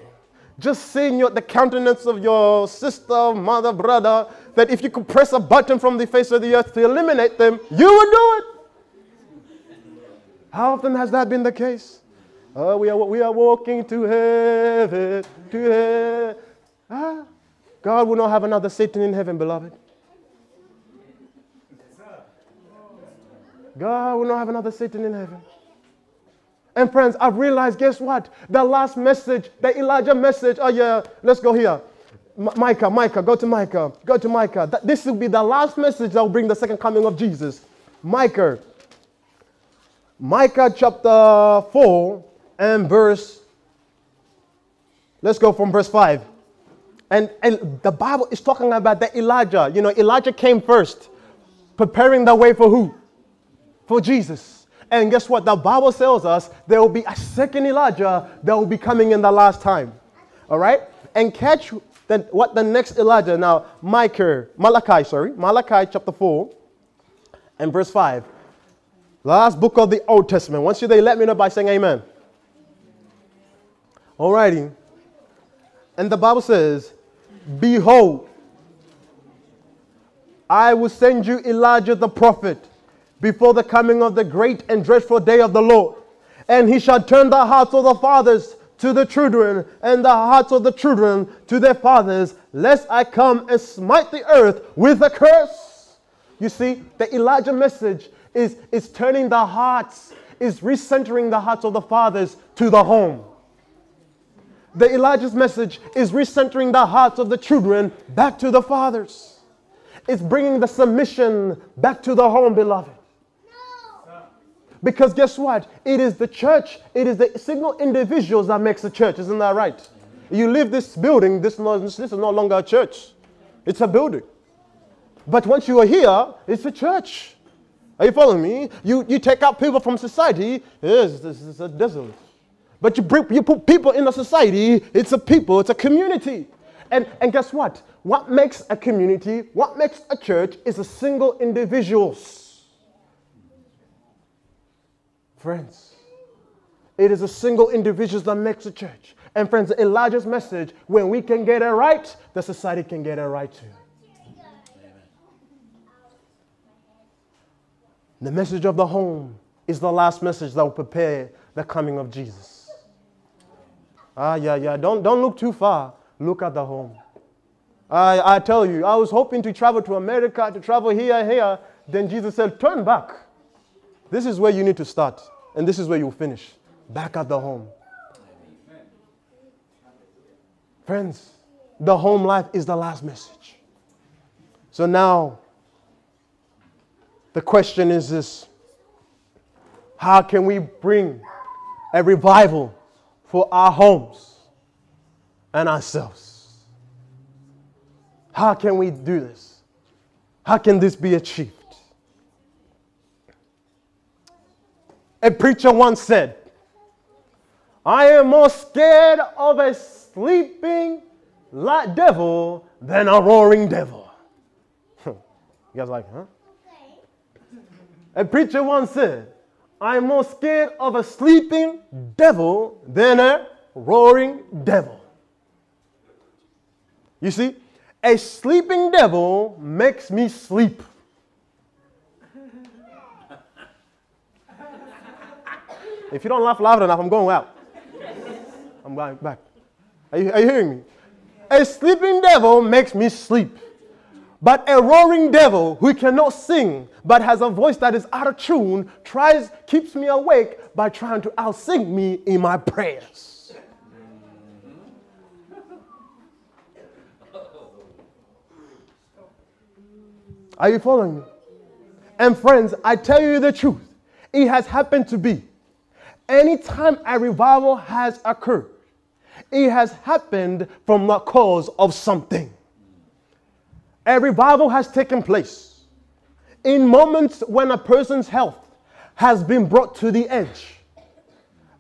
just seeing the countenance of your sister, mother, brother, that if you could press a button from the face of the earth to eliminate them, you would do it. How often has that been the case? We are walking to heaven, God will not have another Satan in heaven, beloved. God will not have another Satan in heaven. And friends, I've realized, guess what? The last message, the Elijah message, let's go here. Micah, go to Micah. This will be the last message that will bring the second coming of Jesus. Micah chapter 4 and let's go from verse 5. And the Bible is talking about that Elijah. Elijah came first, preparing the way for who? For Jesus. And guess what? The Bible tells us there will be a second Elijah that will be coming in the last time. All right? And catch what the next Elijah, now Malachi chapter 4 and verse 5. Last book of the Old Testament. Once you're there, let me know by saying amen. Alrighty. And the Bible says, behold, I will send you Elijah the prophet before the coming of the great and dreadful day of the Lord. And he shall turn the hearts of the fathers to the children, and the hearts of the children to their fathers, lest I come and smite the earth with a curse. You see, the Elijah message is turning the hearts, is recentering the hearts of the fathers to the home. The Elijah's message is recentering the hearts of the children back to the fathers. It's bringing the submission back to the home, beloved. Because guess what? It is the church, it is the single individuals that makes the church. Isn't that right? You leave this building, this is no longer a church. It's a building. But once you are here, it's a church. Are you following me? You take out people from society, yes, this is a desert. But you put people in a society, it's a people, it's a community. And guess what? What makes a community, what makes a church is a single individuals. Friends, it is a single individual that makes a church. And friends, Elijah's message, when we can get it right, the society can get it right too. The message of the home is the last message that will prepare the coming of Jesus. Don't look too far. Look at the home. I tell you, I was hoping to travel to America, to travel here. Then Jesus said, turn back. This is where you need to start. And this is where you'll finish. Back at the home. Friends, the home life is the last message. So now, the question is this: how can we bring a revival for our homes and ourselves? How can we do this? How can this be achieved? A preacher once said, "I am more scared of a sleeping devil than a roaring devil." You guys like, huh? A preacher once said, "I am more scared of a sleeping devil than a roaring devil." You see, a sleeping devil makes me sleep. If you don't laugh loud enough, I'm going out. I'm going back. Are you hearing me? A sleeping devil makes me sleep. But a roaring devil who cannot sing but has a voice that is out of tune keeps me awake by trying to outsing me in my prayers. Are you following me? And friends, I tell you the truth. It has happened to be. Anytime a revival has occurred, it has happened from the cause of something. A revival has taken place in moments when a person's health has been brought to the edge,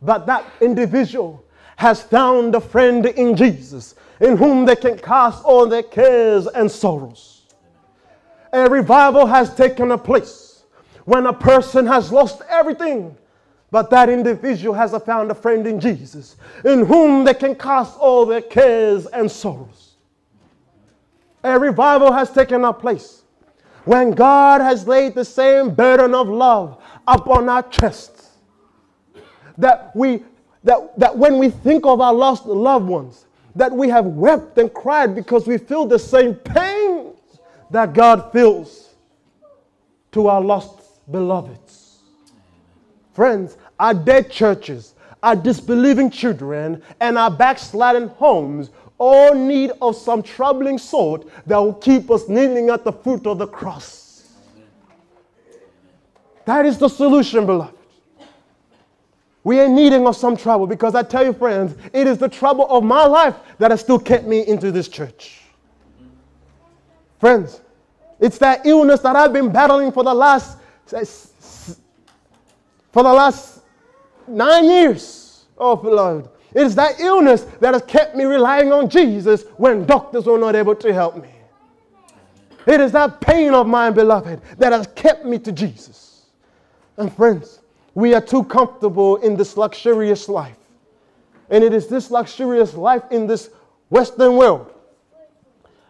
but that individual has found a friend in Jesus in whom they can cast all their cares and sorrows. A revival has taken place when a person has lost everything, but that individual has found a friend in Jesus in whom they can cast all their cares and sorrows. A revival has taken place when God has laid the same burden of love upon our chests, that when we think of our lost loved ones, that we have wept and cried because we feel the same pain that God feels to our lost beloveds. Friends, our dead churches, our disbelieving children, and our backsliding homes all need of some troubling sort that will keep us kneeling at the foot of the cross. That is the solution, beloved. We are needing of some trouble, because I tell you, friends, it is the trouble of my life that has still kept me into this church. Friends, it's that illness that I've been battling for the last 9 years. Oh, beloved. It is that illness that has kept me relying on Jesus when doctors were not able to help me. It is that pain of mine, beloved, that has kept me to Jesus. And friends, we are too comfortable in this luxurious life. And it is this luxurious life in this Western world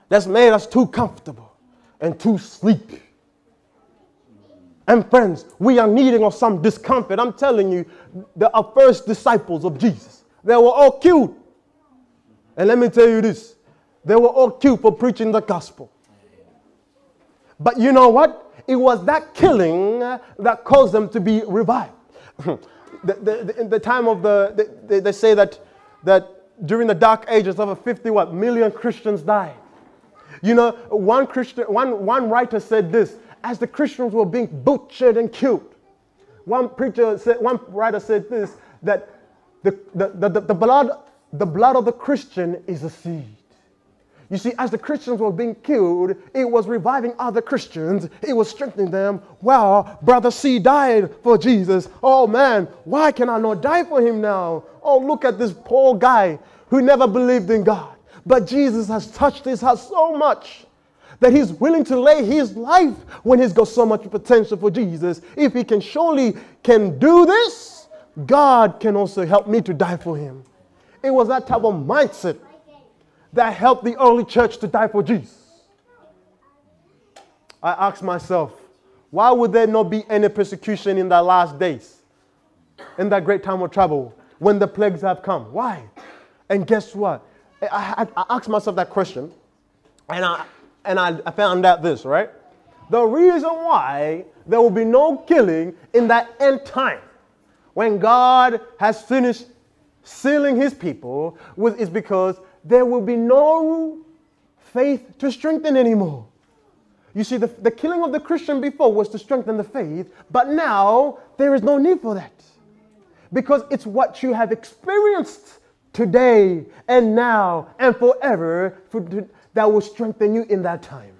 that's made us too comfortable and too sleepy. And friends, we are needing of some discomfort. I'm telling you, the first disciples of Jesus, they were all killed. And let me tell you this, they were all killed for preaching the gospel. But you know what? It was that killing that caused them to be revived. In the time of they say that during the dark ages, over 50 million Christians died. You know, one writer said this: as the Christians were being butchered and killed, one writer said this, that the blood of the Christian is a seed. You see, as the Christians were being killed, it was reviving other Christians. It was strengthening them. Wow, brother C died for Jesus. Oh man, why can I not die for him now? Oh, look at this poor guy who never believed in God. But Jesus has touched his heart so much that he's willing to lay his life when he's got so much potential for Jesus. If he can do this, God can also help me to die for him. It was that type of mindset that helped the early church to die for Jesus. I asked myself, why would there not be any persecution in the last days, in that great time of trouble, when the plagues have come? Why? And guess what? I asked myself that question, and I found out this, right? The reason why there will be no killing in that end time, when God has finished sealing his people, is because there will be no faith to strengthen anymore. You see, the killing of the Christian before was to strengthen the faith, but now there is no need for that. Because it's what you have experienced today and now and forever that will strengthen you in that time.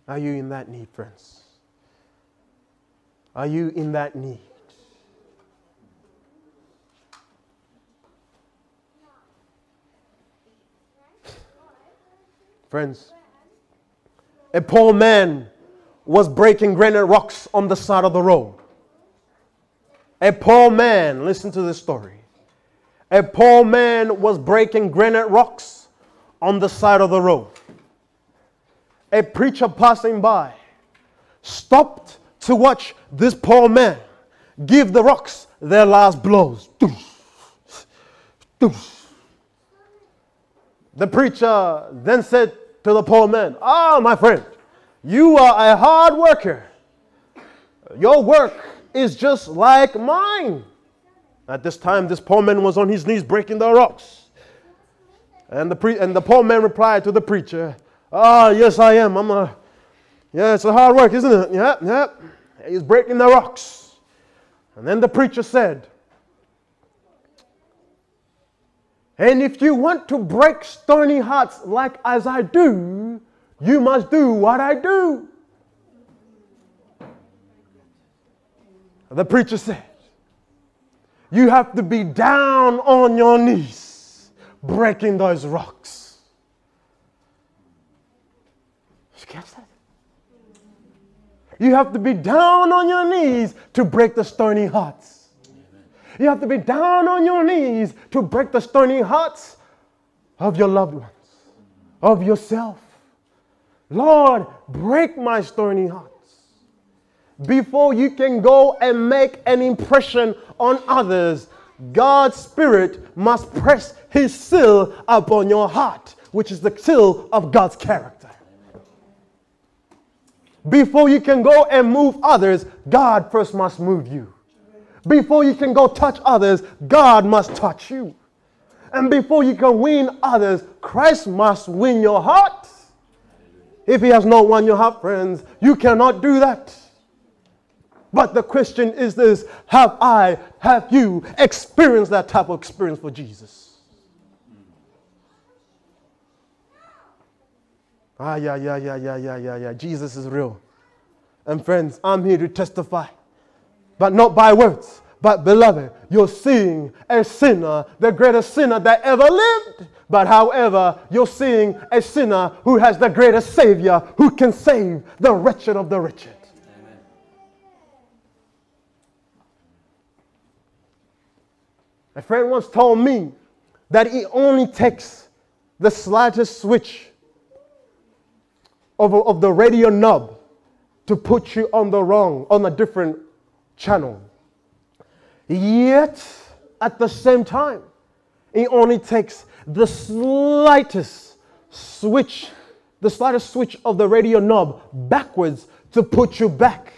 Are you in that need, friends? Are you in that need? Friends, a poor man was breaking granite rocks on the side of the road. A poor man, listen to this story. A poor man was breaking granite rocks on the side of the road. A preacher passing by stopped to watch this poor man give the rocks their last blows. The preacher then said to the poor man, my friend, you are a hard worker. Your work is just like mine. At this time, this poor man was on his knees breaking the rocks. And the poor man replied to the preacher, yes, I am. It's a hard work, isn't it? Yeah. He's breaking the rocks. And then the preacher said, and if you want to break stony hearts like as I do, you must do what I do. The preacher said, you have to be down on your knees breaking those rocks. Did you catch that? You have to be down on your knees to break the stony hearts. You have to be down on your knees to break the stony hearts of your loved ones, of yourself. Lord, break my stony hearts. Before you can go and make an impression on others, God's Spirit must press His seal upon your heart, which is the seal of God's character. Before you can go and move others, God first must move you. Before you can go touch others, God must touch you. And before you can win others, Christ must win your heart. If He has not won your heart, friends, you cannot do that. But the question is this: have you experienced that type of experience for Jesus? Jesus is real. And friends, I'm here to testify. But not by words. But beloved, you're seeing a sinner, the greatest sinner that ever lived. But however, you're seeing a sinner who has the greatest Savior who can save the wretched of the wretched. Amen. A friend once told me that it only takes the slightest switch of the radio knob to put you on a different channel. Yet, at the same time, it only takes the slightest switch of the radio knob backwards to put you back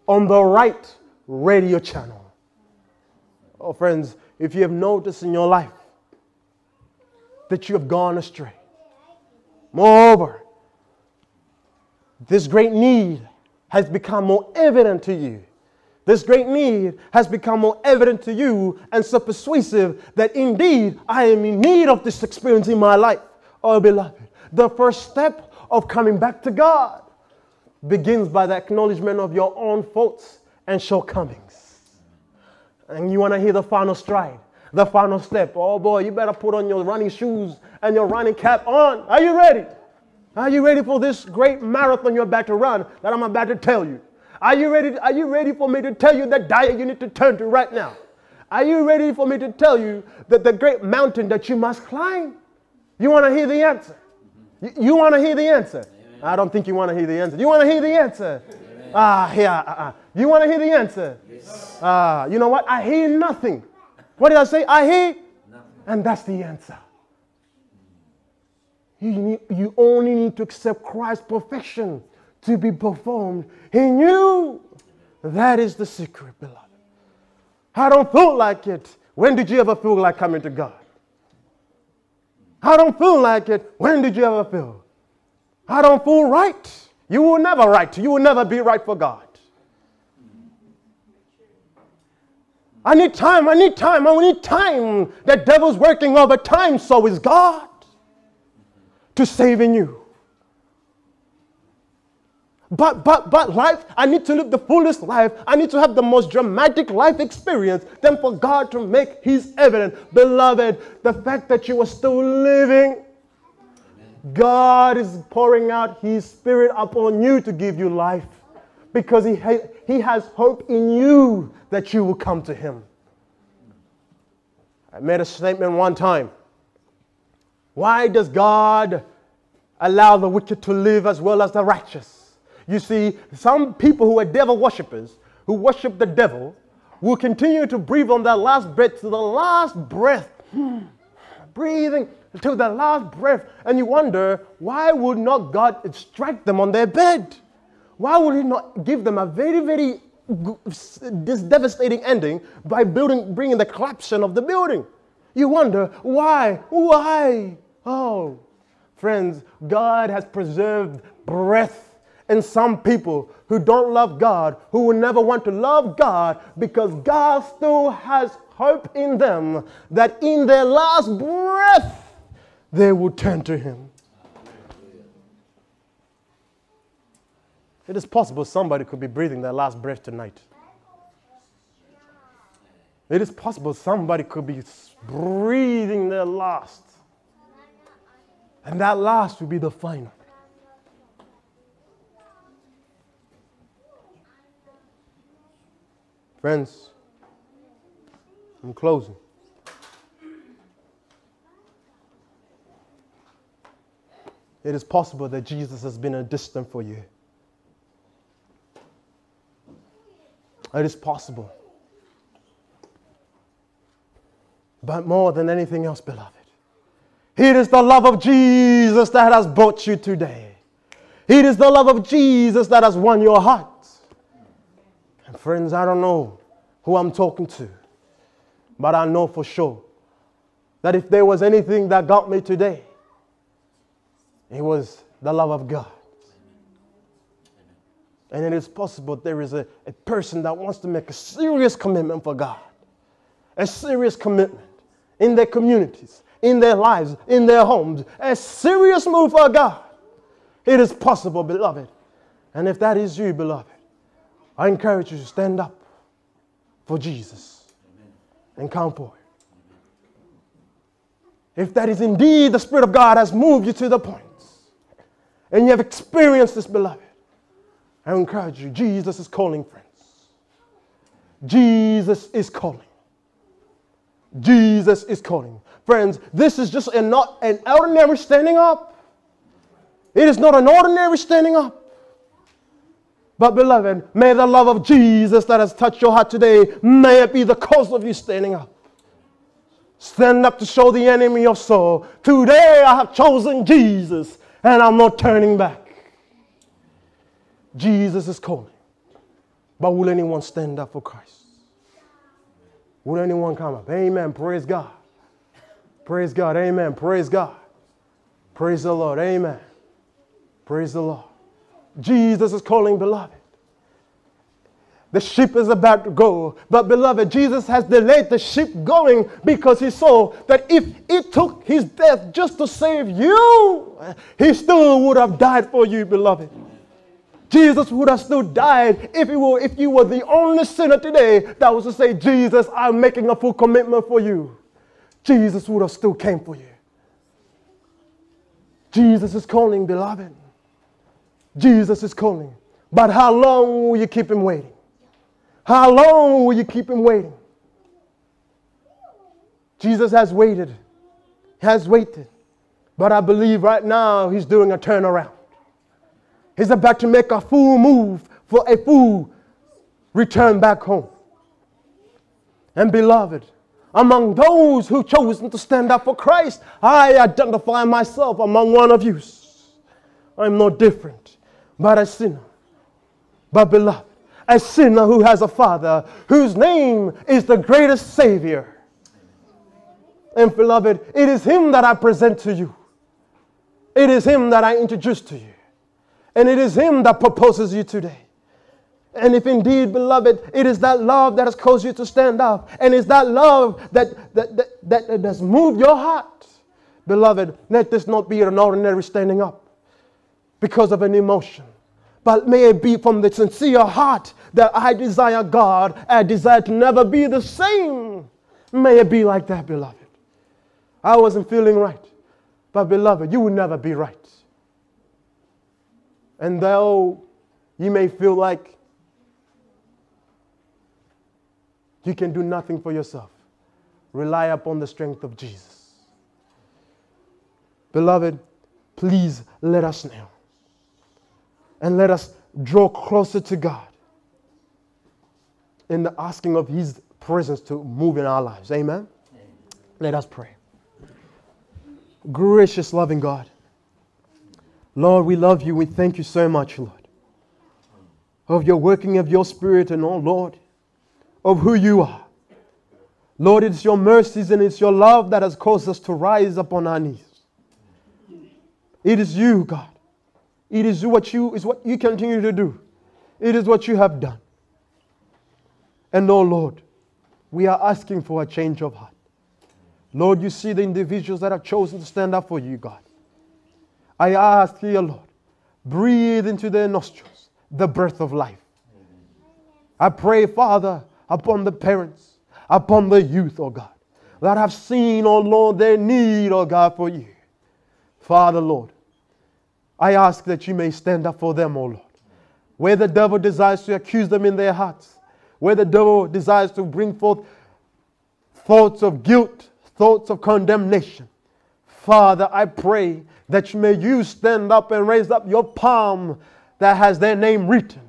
on the right radio channel. Oh, friends, if you have noticed in your life that you have gone astray, moreover, this great need has become more evident to you. This great need has become more evident to you and so persuasive that indeed I am in need of this experience in my life. Oh, beloved, the first step of coming back to God begins by the acknowledgement of your own faults and shortcomings. And you want to hear the final stride, the final step. Oh boy, you better put on your running shoes and your running cap on. Are you ready? Are you ready for this great marathon you're about to run that I'm about to tell you? Are you ready for me to tell you the diet you need to turn to right now? Are you ready for me to tell you that the great mountain that you must climb? You want to hear the answer? You want to hear the answer? Amen. I don't think you want to hear the answer. You want to hear the answer? You want to hear the answer? Yes. You know what? I hear nothing. What did I say? I hear nothing. And that's the answer. You only need to accept Christ's perfection to be performed in you. That is the secret, beloved. I don't feel like it. When did you ever feel like coming to God? I don't feel like it. When did you ever feel? I don't feel right. You will never right. You will never be right for God. I need time. I need time. I need time. The devil's working overtime, so is God to saving you. But life, I need to live the fullest life. I need to have the most dramatic life experience than for God to make His evident. Beloved, the fact that you are still living, God is pouring out His Spirit upon you to give you life because He has hope in you that you will come to Him. I made a statement one time. Why does God allow the wicked to live as well as the righteous? You see, some people who are devil worshippers, who worship the devil, will continue to breathe on their last breath to the last breath. Breathing to the last breath. And you wonder, why would not God strike them on their bed? Why would He not give them a very, very this devastating ending by bringing the collapse of the building? You wonder, why? Why? Oh, friends, God has preserved breath in some people who don't love God, who will never want to love God, because God still has hope in them that in their last breath, they will turn to Him. It is possible somebody could be breathing their last breath tonight. It is possible somebody could be breathing their last. And that last will be the final. Friends, I'm closing. It is possible that Jesus has been a distant for you. It is possible. But more than anything else, beloved, it is the love of Jesus that has brought you today. It is the love of Jesus that has won your heart. And friends, I don't know who I'm talking to, but I know for sure that if there was anything that got me today, it was the love of God. And it is possible there is a person that wants to make a serious commitment for God, a serious commitment in their communities, in their lives, in their homes, a serious move for God. It is possible, beloved. And if that is you, beloved, I encourage you to stand up for Jesus and come forward. If that is indeed the Spirit of God has moved you to the point and you have experienced this, beloved, I encourage you. Jesus is calling, friends. Jesus is calling. Jesus is calling. Friends, this is just not an ordinary standing up. It is not an ordinary standing up. But beloved, may the love of Jesus that has touched your heart today, may it be the cause of you standing up. Stand up to show the enemy your soul. Today I have chosen Jesus and I'm not turning back. Jesus is calling. But will anyone stand up for Christ? Will anyone come up? Amen. Praise God. Praise God. Amen. Praise God. Praise the Lord. Amen. Praise the Lord. Jesus is calling, beloved. The ship is about to go. But beloved, Jesus has delayed the ship going because He saw that if it took His death just to save you, He still would have died for you, beloved. Jesus would have still died if you were the only sinner today that was to say, Jesus, I'm making a full commitment for you. Jesus would have still came for you. Jesus is calling, beloved. Jesus is calling. But how long will you keep Him waiting? How long will you keep Him waiting? Jesus has waited. He has waited. But I believe right now He's doing a turnaround. He's about to make a full move for a full return back home. And beloved, among those who chosen to stand up for Christ, I identify myself among one of you. I'm no different, but a sinner. But beloved, a sinner who has a Father whose name is the greatest Savior. And beloved, it is Him that I present to you. It is Him that I introduce to you. And it is Him that proposes you today. And if indeed, beloved, it is that love that has caused you to stand up, and it's that love that has moved your heart, beloved, let this not be an ordinary standing up because of an emotion, but may it be from the sincere heart that I desire God. I desire to never be the same. May it be like that, beloved. I wasn't feeling right, but beloved, you will never be right. And though you may feel like you can do nothing for yourself, rely upon the strength of Jesus. Beloved, please let us now. And let us draw closer to God in the asking of His presence to move in our lives. Amen? Let us pray. Gracious, loving God, Lord, we love you. We thank you so much, Lord, of your working of your Spirit and all, Lord, of who you are. Lord, it's your mercies and it's your love that has caused us to rise upon our knees. It is you, God. It is what you continue to do. It is what you have done. And oh Lord, we are asking for a change of heart. Lord, you see the individuals that have chosen to stand up for you, God. I ask here, Lord, breathe into their nostrils the breath of life. I pray, Father, upon the parents, upon the youth, oh God, that have seen, oh Lord, their need, oh God, for you. Father, Lord, I ask that you may stand up for them, oh Lord. Where the devil desires to accuse them in their hearts, where the devil desires to bring forth thoughts of guilt, thoughts of condemnation, Father, I pray that you stand up and raise up your palm that has their name written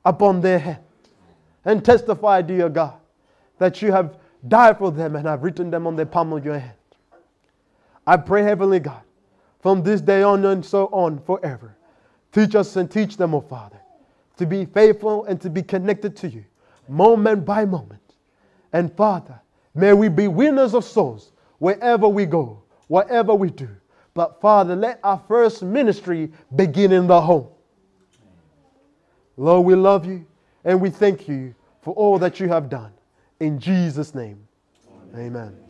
upon their head and testify, dear God, that you have died for them and have written them on the palm of your hand. I pray, Heavenly God, from this day on and so on forever, teach us and teach them, oh Father, to be faithful and to be connected to you moment by moment. And Father, may we be winners of souls wherever we go, whatever we do. But Father, let our first ministry begin in the home. Lord, we love you and we thank you for all that you have done. In Jesus' name, amen.